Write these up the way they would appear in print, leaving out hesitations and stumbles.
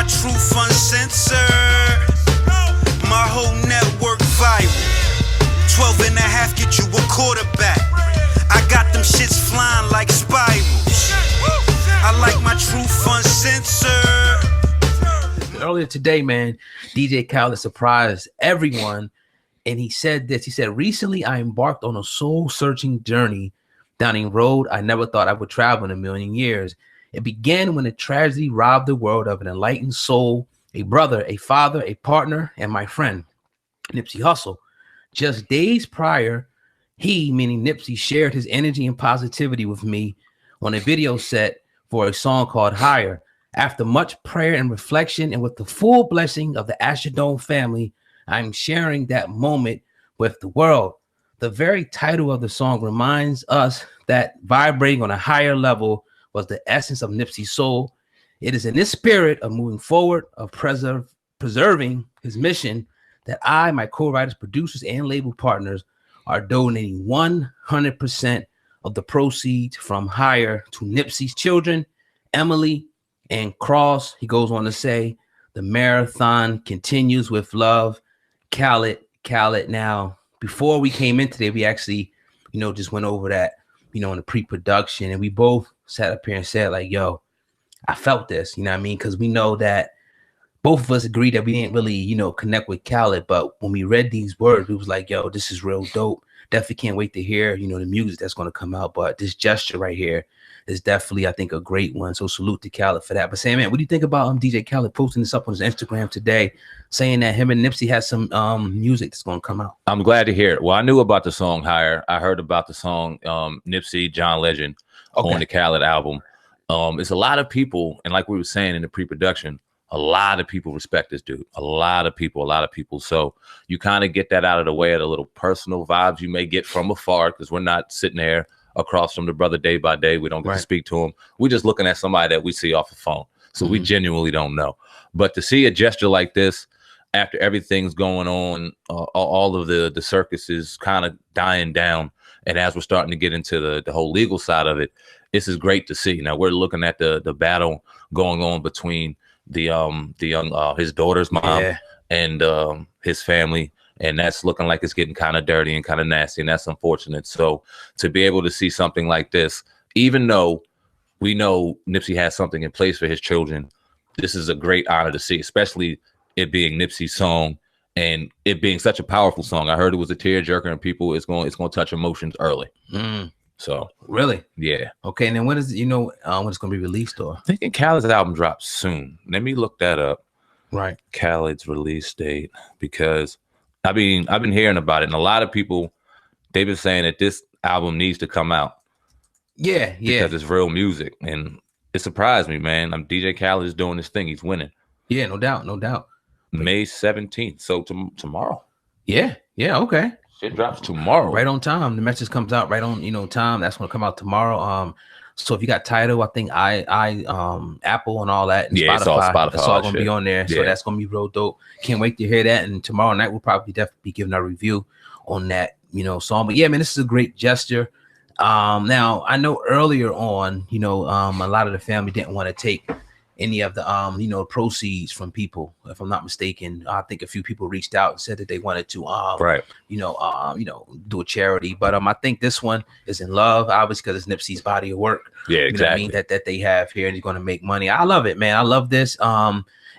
truth uncensored. My whole network viral. 12 and a half get you a quarterback. I got them shits flying like spirals. I like my truth uncensored. Earlier today, man, DJ Khaled surprised everyone. And he said this. He said, recently I embarked on a soul-searching journey down a road I never thought I would travel in a million years. It began when a tragedy robbed the world of an enlightened soul, a brother, a father, a partner, and my friend, Nipsey Hussle. Just days prior, he, meaning Nipsey, shared his energy and positivity with me on a video set for a song called Higher. After much prayer and reflection, and with the full blessing of the Asahd family, I'm sharing that moment with the world. The very title of the song reminds us that vibrating on a higher level was the essence of Nipsey's soul. It is in this spirit of moving forward, of preserving his mission, that I, my co-writers, producers, and label partners are donating 100% of the proceeds from Higher to Nipsey's children, Emily and Cross. He goes on to say, the marathon continues with love. Khaled. Now, before we came in today, we actually, just went over that, in the pre-production, and we both sat up here and said, like, yo, I felt this, you know what I mean? Because we know that both of us agreed that we didn't really, connect with Khaled. But when we read these words, we was like, yo, this is real dope. Definitely can't wait to hear, the music that's going to come out. But this gesture right here is definitely, I think, a great one. So salute to Khaled for that. But Sam, man, what do you think about DJ Khaled posting this up on his Instagram today, saying that him and Nipsey has some music that's going to come out? I'm glad to hear it. Well, I knew about the song Higher. I heard about the song Nipsey, John Legend on the Khaled album. It's a lot of people, and like we were saying in the pre-production, a lot of people respect this dude. A lot of people. So you kind of get that out of the way of the little personal vibes you may get from afar, because we're not sitting there across from the brother day by day. We don't get to speak to him. We're just looking at somebody that we see off the phone. So we genuinely don't know. But to see a gesture like this after everything's going on, all of the circus is kind of dying down. And as we're starting to get into the whole legal side of it, this is great to see. Now we're looking at the battle going on between his daughter's mom and his family. And that's looking like it's getting kind of dirty and kind of nasty, and that's unfortunate. So to be able to see something like this, even though we know Nipsey has something in place for his children, this is a great honor to see, especially it being Nipsey's song and it being such a powerful song. I heard it was a tearjerker, and people, it's going to touch emotions early. So really, yeah. Okay, and then when is when it's going to be released? Or I'm thinking Khaled's album drops soon. Let me look that up. Right, Khaled's release date, because I've been hearing about it, and a lot of people, they've been saying that this album needs to come out. Yeah, because it's real music, and it surprised me, man. DJ Khaled is doing this thing; he's winning. Yeah, no doubt. May 17th, so tomorrow. Yeah, okay. Shit drops tomorrow, right on time. The message comes out right on time. That's gonna come out tomorrow. So if you got Tidal, I think Apple and all that, and Spotify, it's all Spotify. That's all gonna be on there. So that's gonna be real dope. Can't wait to hear that. And tomorrow night we'll probably definitely be giving a review on that song. But yeah, man, this is a great gesture. Now I know earlier on, a lot of the family didn't want to take any of the proceeds from people. If I'm not mistaken, I think a few people reached out and said that they wanted to do a charity. But I think this one is in love, obviously, because it's Nipsey's body of work. Yeah, exactly. You know what I mean, that they have here, and he's going to make money. I love it, man. I love this.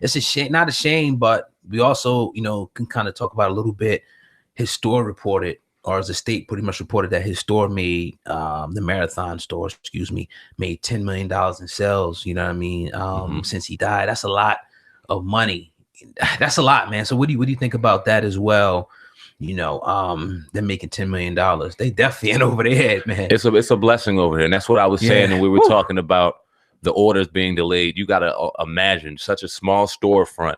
It's a shame, not a shame, but we also can kind of talk about a little bit. His store reported, or as the state pretty much reported, that his store made the marathon store, made $10 million in sales. You know what I mean? Since he died, that's a lot of money. That's a lot, man. So what do you think about that as well? Them making $10 million. They definitely ain't over their head, man. It's a blessing over here, and that's what I was saying. And we were talking about the orders being delayed. You got to imagine such a small storefront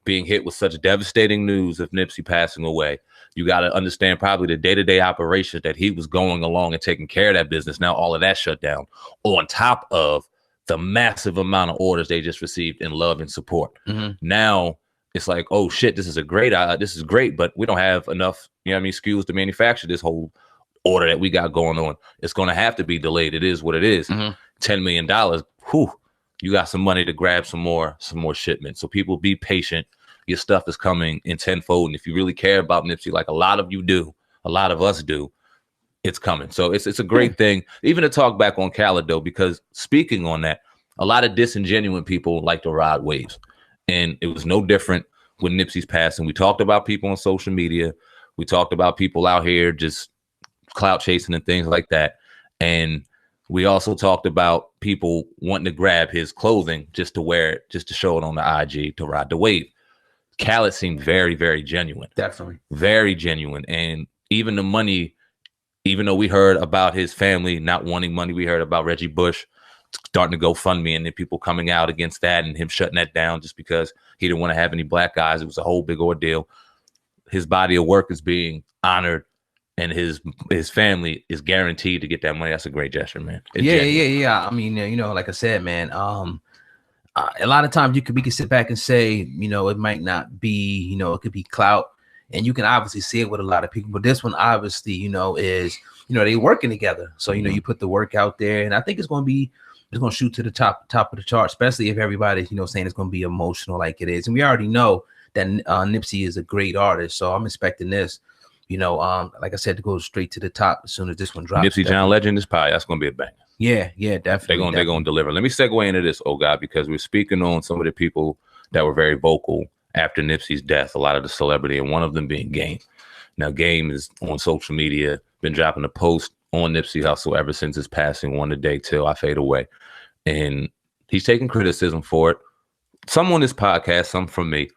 being hit with such devastating news of Nipsey passing away. You got to understand probably the day-to-day operations that he was going along and taking care of that business. Now all of that shut down, on top of the massive amount of orders they just received in love and support. Now it's like, oh shit, this is great, but we don't have enough, SKUs to manufacture this whole order that we got going on. It's going to have to be delayed. It is what it is. $10 million. Whew. you got some money to grab some more shipments. So people, be patient. Your stuff is coming in tenfold. And if you really care about Nipsey, like a lot of you do, a lot of us do, it's coming. So it's a great thing, even to talk back on Khaled, though, because speaking on that, a lot of disingenuous people like to ride waves. And it was no different with Nipsey's passing. We talked about people on social media. We talked about people out here just clout chasing and things like that. And we also talked about people wanting to grab his clothing just to wear it, just to show it on the IG, to ride the wave. Khaled seemed very, very genuine. Definitely. Very genuine. And even the money, even though we heard about his family not wanting money, we heard about Reggie Bush starting to go fund me, and then people coming out against that and him shutting that down just because he didn't want to have any black guys. It was a whole big ordeal. His body of work is being honored, and his family is guaranteed to get that money. That's a great gesture, man. It's genuine. Yeah. I mean, you know, like I said, man, a lot of times we can sit back and say, you know, it might not be, you know, it could be clout, and you can obviously see it with a lot of people, but this one obviously, you know, is, you know, they working together. So, you know, you put the work out there, and I think it's going to shoot to the top of the chart, especially if everybody's, you know, saying it's going to be emotional like it is. And we already know that Nipsey is a great artist. So I'm expecting this, you know, like I said, to go straight to the top as soon as this one drops. Nipsey John Legend is probably, that's going to be a bang. Yeah, definitely. They're going to deliver. Let me segue into this, oh God, because we're speaking on some of the people that were very vocal after Nipsey's death, a lot of the celebrity, and one of them being Game. Now, Game is on social media, been dropping a post on Nipsey Hussle ever since his passing, one a day till I fade away. And he's taking criticism for it. Some on this podcast, some from me,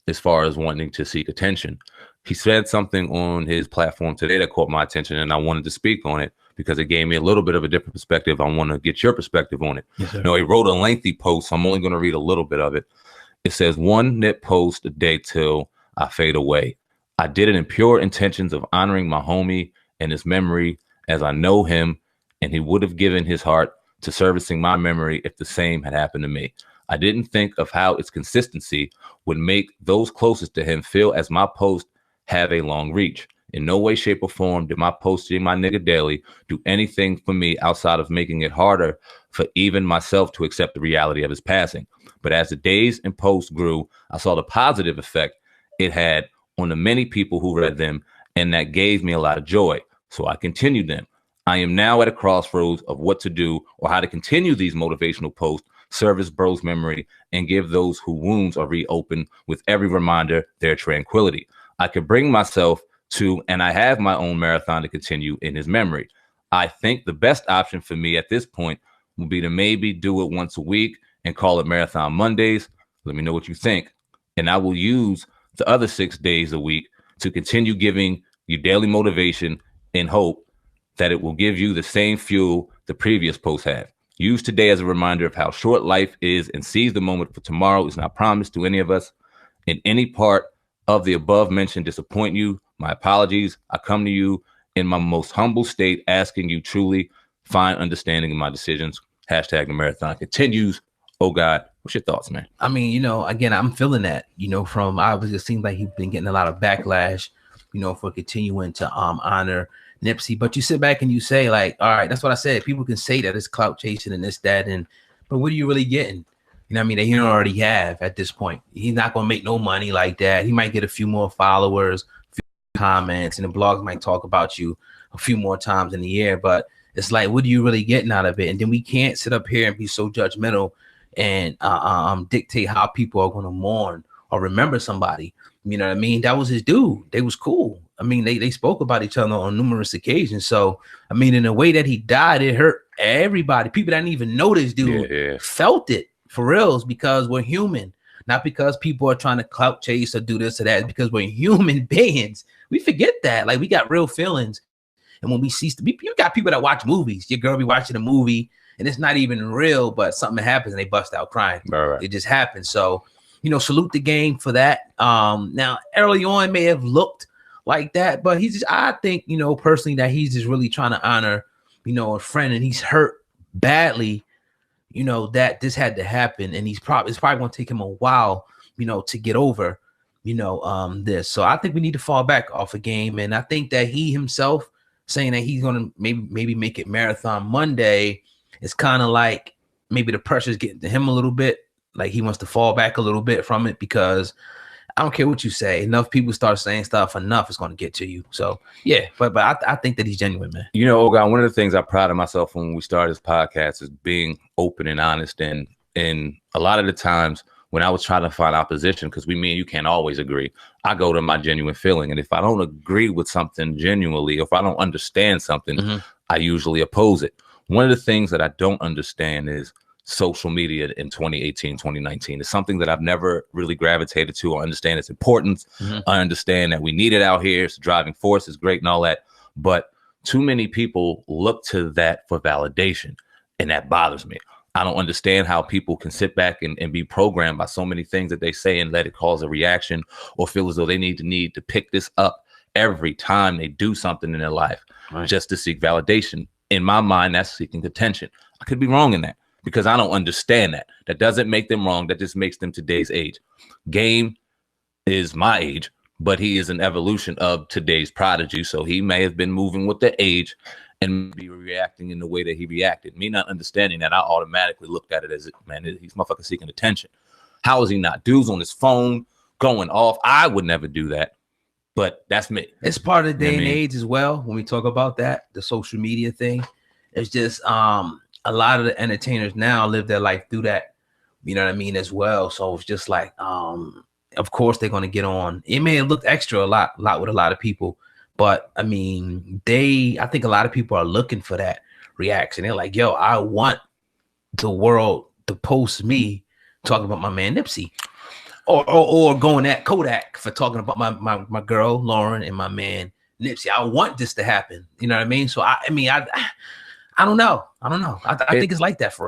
as far as wanting to seek attention. He said something on his platform today that caught my attention, and I wanted to speak on it because it gave me a little bit of a different perspective. I want to get your perspective on it. Yes, sir. You know, he wrote a lengthy post, so I'm only going to read a little bit of it. It says, "One Nip post a day till I fade away. I did it in pure intentions of honoring my homie and his memory, as I know him, and he would have given his heart to servicing my memory if the same had happened to me. I didn't think of how its consistency would make those closest to him feel, as my post have a long reach. In no way, shape, or form did my posting my nigga daily do anything for me outside of making it harder for even myself to accept the reality of his passing. But as the days and posts grew, I saw the positive effect it had on the many people who read them, and that gave me a lot of joy. So I continued them. I am now at a crossroads of what to do or how to continue these motivational posts, service bro's memory, and give those whose wounds are reopened with every reminder their tranquility. I could bring myself to, and I have my own marathon to continue in his memory. I think the best option for me at this point would be to maybe do it once a week and call it Marathon Mondays. Let me know what you think. And I will use the other 6 days a week to continue giving you daily motivation and hope that it will give you the same fuel the previous posts have. Use today as a reminder of how short life is, and seize the moment, for tomorrow is not promised to any of us. In any part of the above mentioned disappoint you, my apologies. I come to you in my most humble state, asking you truly find understanding in my decisions. Hashtag the marathon continues. Oh God, what's your thoughts, man? I mean, you know, again, I'm feeling that, you know, from obviously it seems like he's been getting a lot of backlash, you know, for continuing to honor Nipsey. But you sit back and you say, like, all right, that's what I said. People can say that it's clout chasing and this, that, and but what are you really getting? You know what I mean? That you already have at this point. He's not gonna make no money like that. He might get a few more followers, a few comments, and the blogs might talk about you a few more times in the year. But it's like, what are you really getting out of it? And then we can't sit up here and be so judgmental and dictate how people are gonna mourn or remember somebody. You know what I mean? That was his dude. They was cool. I mean, they spoke about each other on numerous occasions. So, I mean, in the way that he died, it hurt everybody. People that didn't even know this dude felt it for reals, because we're human. Not because people are trying to clout chase or do this or that. It's because we're human beings. We forget that. Like, we got real feelings. And when we cease to be, you got people that watch movies. Your girl be watching a movie and it's not even real, but something happens and they bust out crying. Right. It just happens. So, you know, salute the game for that. Now, early on may have looked like that, but he's just, I think, you know, personally, that he's just really trying to honor, you know, a friend, and he's hurt badly, you know, that this had to happen, and it's probably going to take him a while, you know, to get over, you know, this. So I think we need to fall back off a game, and I think that he himself saying that he's going to maybe make it Marathon Monday is kind of like, maybe the pressure's getting to him a little bit. Like he wants to fall back a little bit from it because I don't care what you say. Enough people start saying stuff, enough is going to get to you. So yeah, but I think that he's genuine, man. You know, Ogan, one of the things I pride of myself when we started this podcast is being open and honest. And a lot of the times when I was trying to find opposition, because me and you can't always agree, I go to my genuine feeling. And if I don't agree with something genuinely, or if I don't understand something, I usually oppose it. One of the things that I don't understand is social media in 2018, 2019. It's something that I've never really gravitated to. I understand its importance. I understand that we need it out here. It's a driving force. It's great and all that. But too many people look to that for validation. And that bothers me. I don't understand how people can sit back and be programmed by so many things that they say and let it cause a reaction or feel as though they need to pick this up every time they do something in their life just to seek validation. In my mind, that's seeking attention. I could be wrong in that, because I don't understand that. That doesn't make them wrong. That just makes them today's age. Game is my age, but he is an evolution of today's prodigy. So he may have been moving with the age and be reacting in the way that he reacted. Me not understanding that, I automatically looked at it as, man, he's motherfucking seeking attention. How is he not? Dude's on his phone going off. I would never do that, but that's me. It's part of the day and age as well. When we talk about that, the social media thing, it's just a lot of the entertainers now live their life through that, you know what I mean, as well. So it's just like, of course they're going to get on. It may have looked extra a lot with a lot of people, but I mean, I think a lot of people are looking for that reaction. They're like, yo, I want the world to post me talking about my man Nipsey, or going at Kodak for talking about my girl Lauren and my man Nipsey. I want this to happen. You know what I mean? So I don't know. I think it's like that for real.